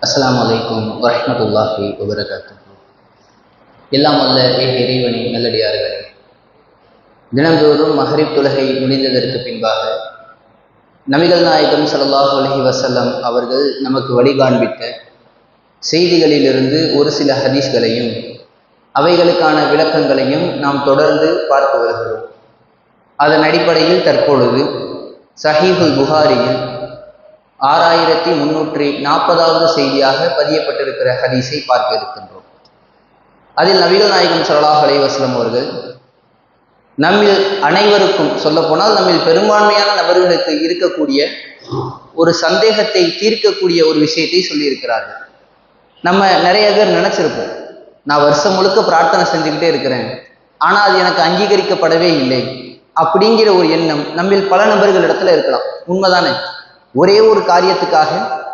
அஸ்ஸலாமு அலைக்கும் வரஹ்மத்துல்லாஹி வபரகாத்துஹு. எல்லாம் வல்ல இறைவனின் நல்லடியார்களே, தினந்தோறும் மஹ்ரிப் தொழுகை முடிந்ததற்கு பின்பாக நபிகள் நாயகம் ஸல்லல்லாஹு அலைஹி வஸல்லம் அவர்கள் நமக்கு வழிகாண்பித்த செய்திகளிலிருந்து ஒரு சில ஹதீஸ்களையும் அவைகளுக்கான விளக்கங்களையும் நாம் தொடர்ந்து பார்த்து வருகிறோம். அதன் அடிப்படையில் தற்பொழுது சஹீஹுல் புகாரியில் 6340வது செய்தியாக பதியப்பட்டிருக்கிற ஹதீஸை பார்க்க இருக்கின்றோம். அதில் நபிகள் நாயகம் ஸல்லல்லாஹு அலைஹி வஸல்லம் அவர்கள் நம்மில் அனைவருக்கும் சொல்லப்போனால் நம்மில் பெரும்பான்மையான நபர்களுக்கு இருக்கக்கூடிய ஒரு சந்தேகத்தை தீர்க்கக்கூடிய ஒரு விஷயத்தை சொல்லியிருக்கிறார்கள். நம்ம நிறைய பேர் நினைச்சிருப்போம், நான் வருஷம் முழுக்க பிரார்த்தனை செஞ்சுக்கிட்டே இருக்கிறேன், ஆனால் அது எனக்கு அங்கீகரிக்கப்படவே இல்லை அப்படிங்கிற ஒரு எண்ணம் நம்மில் பல நபர்கள் இடத்துல இருக்கலாம். உண்மைதானே? ஒரே ஒரு காரியத்துக்காக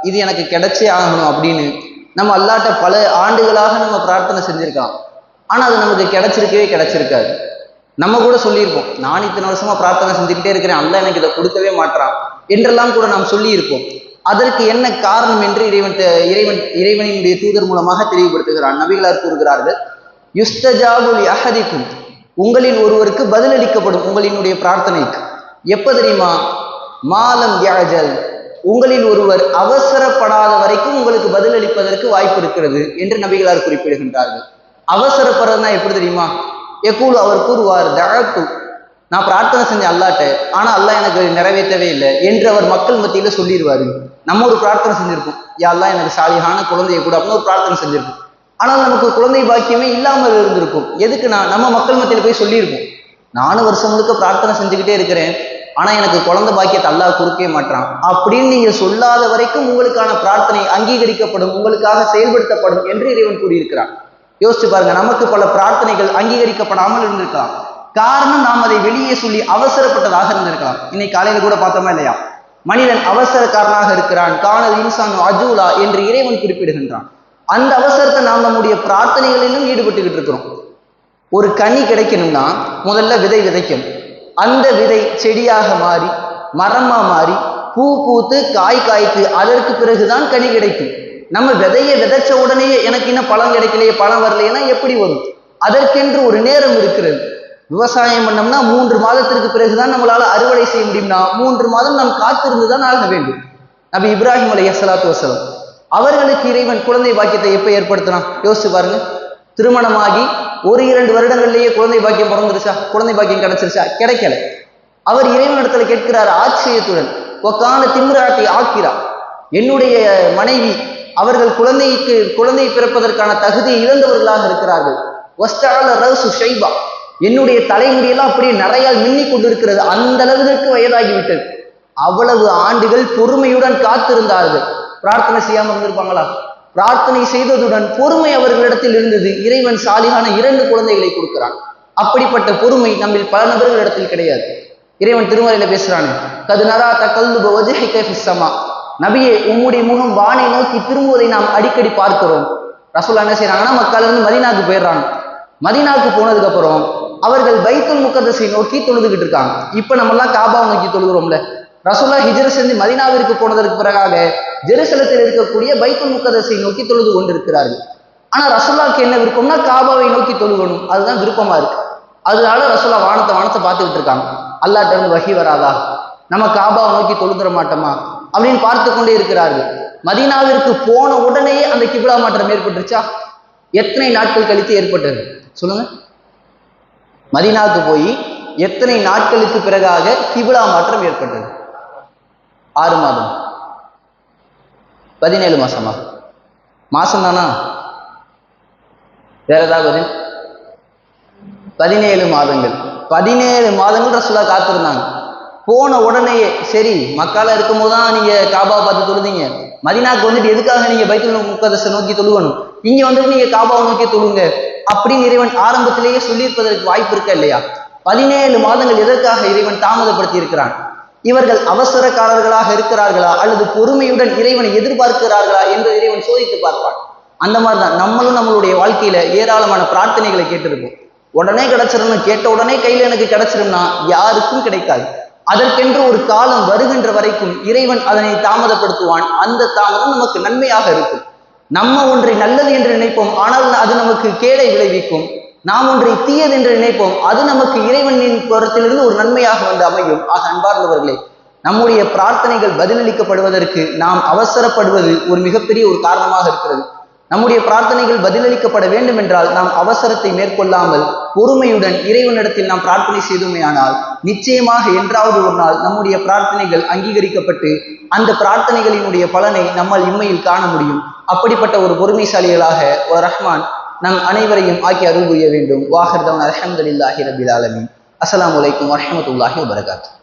இது எனக்கு கிடைச்சே ஆகணும் அப்படின்னு நம்ம அல்லாட்ட பல ஆண்டுகளாக நம்ம பிரார்த்தனை செஞ்சிருக்கலாம், ஆனால் அது நமக்கு கிடைச்சிருக்காது. நம்ம கூட சொல்லியிருப்போம், நான் இத்தனை வருஷமா பிரார்த்தனை செஞ்சுக்கிட்டே இருக்கிறேன், அல்லாஹ் எனக்கு இதை கொடுக்கவே மாட்டான் என்றெல்லாம் கூட நாம் சொல்லியிருப்போம். அதற்கு என்ன காரணம் என்று இறைவனினுடைய தூதர் மூலமாக தெளிவுபடுத்துகிறான். நபிகளார் கூறுகிறார்கள், யுஸ்தஜாபு லி அஹதிக்கும், உங்களில் ஒருவருக்கு பதிலளிக்கப்படும் உங்களினுடைய பிரார்த்தனைக்கு. எப்ப தெரியுமா? மாலம் யாஜல், உங்களில் ஒருவர் அவசரப்படாத வரைக்கும் உங்களுக்கு பதிலளிப்பதற்கு வாய்ப்பு இருக்கிறது என்று நபிகளார் குறிப்பிடுகின்றார்கள். அவசரப்படுறதுனா எப்படி தெரியுமா? எக்கூல், அவர் கூறுவார், தஅத்து, நான் பிரார்த்தனை செஞ்சேன் அல்லாட்ட, ஆனா அல்லாஹ் எனக்கு நிறைவேற்றவே இல்லை என்று அவர் மக்கள் மத்தியில சொல்லிடுவாரு. நம்ம ஒரு பிரார்த்தனை செஞ்சிருப்போம், யா அல்லாஹ் எனக்கு சாலிஹான குழந்தைய கூட அப்படின்னு ஒரு பிரார்த்தனை செஞ்சிருப்போம், ஆனால் நமக்கு குழந்தை பாக்கியமே இல்லாமல் இருந்திருக்கும். எதுக்கு? நம்ம மக்கள் மத்தியில போய் சொல்லியிருப்போம், நானும் வருஷம் முழுக்க பிரார்த்தனை செஞ்சுக்கிட்டே இருக்கிறேன், ஆனா எனக்கு குழந்தை பாக்கியத்தை அல்லாஹ் கொடுக்கவே மாட்டான் அப்படின்னு நீங்க சொல்லாத வரைக்கும் உங்களுக்கான பிரார்த்தனை அங்கீகரிக்கப்படும், உங்களுக்காக செயல்படுத்தப்படும் என்று இறைவன் கூறியிருக்கிறான். யோசிச்சு பாருங்க, நமக்கு பல பிரார்த்தனைகள் அங்கீகரிக்கப்படாமல் இருந்திருக்கலாம். காரணம் நாம் அதை வெளியே சொல்லி அவசரப்பட்டதாக இருந்திருக்கலாம். இன்னைக்கு காலையில கூட பார்த்தோமா இல்லையா, மனிதன் அவசரக்காரனாக இருக்கிறான், கானல் இன்சான் அஜூலா என்று இறைவன் குறிப்பிடுகின்றான். அந்த அவசரத்தை நாம் நம்முடைய பிரார்த்தனைகளிலும் ஈடுபட்டுக்கிட்டு இருக்கிறோம். ஒரு கனி கிடைக்கணும்னா முதல்ல விதை விதைக்கும், அந்த விதை செடியாக மாறி மரமா மாறி பூ பூத்து காய் காய்த்து அதற்கு பிறகுதான் கனி கிடைக்கும். நம்ம விதையை விதைச்ச உடனே எனக்கு இன்னும் பழம் கிடைக்கலையே, பழம் வரலைன்னா எப்படி வரும்? அதற்கென்று ஒரு நேரம் இருக்கிறது. விவசாயம் பண்ணோம்னா 3 மாதத்திற்கு பிறகுதான் நம்மளால அறுவடை செய்ய முடியும்னா 3 மாதம் நாம் காத்திருந்துதான் ஆக வேண்டும். நபி இப்ராஹிம் அலைஹிஸ்ஸலாத்து வஸலாம் அவர்களுக்கு இறைவன் குழந்தை பாக்கியத்தை எப்ப ஏற்படுத்தினான்? யோசிச்சு பாருங்க. திருமணமாகி 1-2 வருடங்கள்லேயே குழந்தை பாக்கியம் பிறந்துருச்சா? குழந்தை பாக்கியம் கிடைச்சிருச்சா? கிடைக்கல. அவர் இறைவனிடத்துல கேட்கிறார் ஆச்சரியத்துடன், ஒக்கான திம்ராட்டி ஆக்கிரா, என்னுடைய மனைவி அவர்கள் குழந்தை பிறப்பதற்கான தகுதியை இழந்தவர்களாக இருக்கிறார்கள். வஸ்தஅல ரௌசு ஷைபா, என்னுடைய தலைமுடியெல்லாம் அப்படியே நிறையால் மின்னி கொண்டிருக்கிறது, அந்த அளவுக்கு வயதாகிவிட்டது. அவ்வளவு ஆண்டுகள் பொறுமையுடன் காத்திருந்தார்கள். பிரார்த்தனை செய்யாம இருந்திருப்பாங்களா? பிரார்த்தனை செய்ததுடன் பொறுமை அவர்களிடத்தில் இருந்தது. இறைவன் சாலிகான 2 குழந்தைகளை கொடுக்கிறான். அப்படிப்பட்ட பொறுமை நம்மில் பல நபர்களிடத்தில் கிடையாது. இறைவன் திருமறையில பேசுறானே, கது நரா தகல்லுப வஜ்ஹிக ஃபிஸ் ஸமா, நபியே உம்முடைய முகம் வானை நோக்கி திரும்புவதை நாம் அடிக்கடி பார்க்கிறோம். ரசூலுல்லாஹ் என்ன செய்யறாங்கன்னா, மக்கால இருந்து மதீனாவுக்கு போயிடுறாங்க. மதீனாவுக்கு போனதுக்கு அப்புறம் அவர்கள் பைத்துல் முகத்தஸை நோக்கி தொழுதுகிட்டு இருக்காங்க. இப்ப நம்ம எல்லாம் காபாவை நோக்கி தொழுகிறோம்ல. ரசூலுல்லாஹ் ஹிஜ்ரத் செஞ்சு மதீனாவிற்கு போனதற்கு பிறகாக ஜெருசலத்தில் இருக்கக்கூடிய பைத்துல் முகத்தஸை நோக்கி தொழுது கொண்டிருக்கிறார்கள். ஆனா ரசூலுல்லாஹ்க்கு என்ன விருப்பம்னா காபாவை நோக்கி தொழுகணும், அதுதான் விருப்பமா இருக்கு. அதனால ரசூலுல்லாஹ் வானத்தை பார்த்துக்கிட்டு இருக்காங்க. அல்லாஹ்ட்ட இருந்து வஹி வராதா, நம்ம காபாவை நோக்கி தொழுதுற மாட்டோமா அப்படின்னு பார்த்து கொண்டே இருக்கிறார்கள். மதீனாவிற்கு போன உடனே அந்த கிப்லா மாற்றம் ஏற்பட்டுருச்சா? எத்தனை நாட்கள் கழித்து ஏற்பட்டது சொல்லுங்க? மதீனாவுக்கு போய் எத்தனை நாட்களுக்கு பிறகாக கிப்லா மாற்றம் ஏற்பட்டது? 6 மாதம், 17 மாசமா? மாசம் தானா? வேற ஏதாவது பதில்? 17 மாதங்கள். 17 மாதங்கள் ரசூலுல்லாஹ் காத்திருந்தாங்க. போன உடனேயே சரி, மக்கால இருக்கும் போதுதான் நீங்க காபாவை பார்த்து தொழுதீங்க, மதீனாவுக்கு வந்துட்டு எதுக்காக நீங்க பைத்துல் முகத்தஸை நோக்கி தொழுகணும், இங்க வந்துட்டு நீங்க காபாவை நோக்கி தொழுங்க அப்படின்னு இறைவன் ஆரம்பத்திலேயே சொல்லியிருப்பதற்கு வாய்ப்பு இருக்கா இல்லையா? 17 மாதங்கள் எதற்காக இறைவன் தாமதப்படுத்தி இருக்கிறான்? இவர்கள் அவசரக்காரர்களாக இருக்கிறார்களா அல்லது பொறுமையுடன் இறைவனை எதிர்பார்க்கிறார்களா என்று இறைவன் சோதித்து பார்ப்பான். அந்த மாதிரிதான் நம்மளும் நம்மளுடைய வாழ்க்கையில ஏராளமான பிரார்த்தனைகளை கேட்டிருப்போம். உடனே கிடைச்சிடணும், கேட்ட உடனே கையில எனக்கு கிடைச்சிரும்னா யாருக்கும் கிடைக்காது. அதற்கென்று ஒரு காலம் வருகின்ற வரைக்கும் இறைவன் அதனை தாமதப்படுத்துவான். அந்த தாமதம் நமக்கு நன்மையாக இருக்கும். நம்ம ஒன்றை நல்லது என்று நினைப்போம், ஆனால் அது நமக்கு கேடை விளைவிக்கும். நாம் ஒன்றை தீயது என்று நினைப்போம், அது நமக்கு இறைவனின் புறத்திலிருந்து ஒரு நன்மையாக வந்து அமையும். ஆக அன்பார்ந்தவர்களே, நம்முடைய பிரார்த்தனைகள் பதிலளிக்கப்படுவதற்கு நாம் அவசரப்படுவது ஒரு மிகப்பெரிய ஒரு காரணமாக இருக்கிறது. நம்முடைய பிரார்த்தனைகள் பதிலளிக்கப்பட வேண்டும் என்றால் நாம் அவசரத்தை மேற்கொள்ளாமல் பொறுமையுடன் இறைவனிடத்தில் நாம் பிரார்த்தனை செய்தோமேயானால் நிச்சயமாக என்றாவது ஒரு நாள் நம்முடைய பிரார்த்தனைகள் அங்கீகரிக்கப்பட்டு அந்த பிரார்த்தனைகளினுடைய பலனை நம்மால் இம்மையில் காண முடியும். அப்படிப்பட்ட ஒரு பொறுமைசாலிகளாக ஒரு ரஹ்மான் நம் அனைவரையும் ஆக்கி அருள் புரிய வேண்டும். வாஹிர் தவ்னா அல்ஹம்துலில்லாஹி ரப்பில் ஆலமீன். அஸ்ஸலாமு அலைக்கும் வரஹ்மத்துல்லாஹி வபரகாத்துஹு.